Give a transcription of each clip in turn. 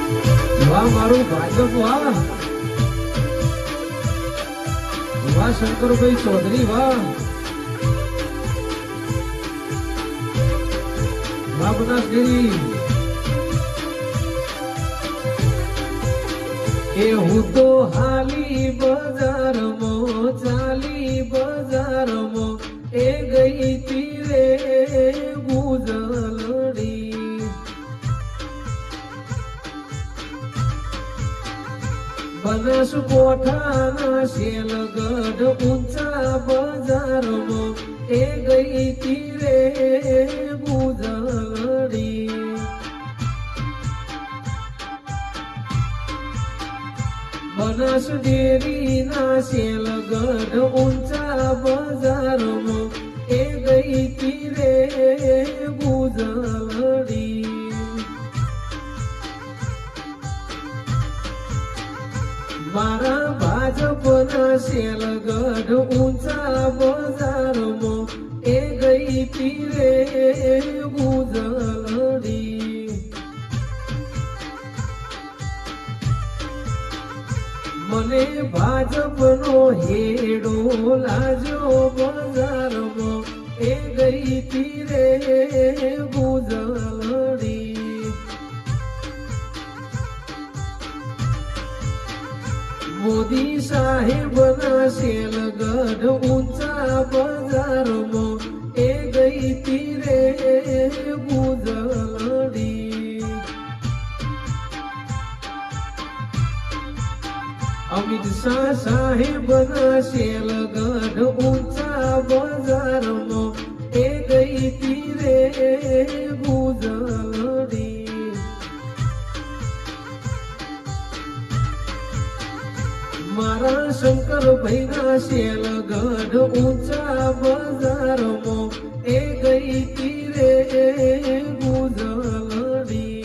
વાહ મારું ભાજપ વાહ વાહ શંકરભાઈ ચૌધરી વાહ વાહ બનાસગીરી એ હું તો હાલી બજારમાં ચાલી બજારમાં એ ગઈ તીરે ગુજલડી બનાસ કોઠાના શેલગઢ ઊંચા બજારમાં એ ગઈ તીરે ગુજલડી બનાસ ડેરીના શેલગઢ ઊંચા બજારમાં એ ગઈ તીરે ગુજલડી મારા ભાજપના શેલગઢ ઊંચા બજારમાં એ ગઈ તીરે ગુજલડી મને ભાજપનો હેડો લાજો બજારમાં એ ગઈ તીરે ગુજલડી મોદી સાહેબના શેલગઢ ઊંચા બજારમાં એ ગઈ તીરે ગુજલડી અમિત શાહ સાહેબના શેલગઢ ઊંચા બજારમાં એ ગઈ તીરે ગુજલડી મારા શંકરભાઈના શેલગઢ ઊંચા બજારમાં એ ગઈ તીરે ગુજલડી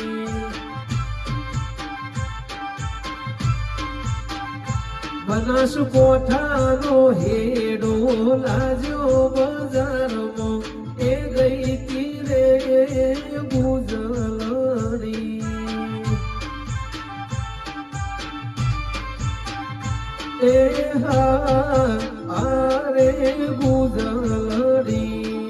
બનાસ કોઠાનો હેડો લાજો બજારમાં એ ગઈ તીરે ગુજલડી એ હા આરે ગુજલડી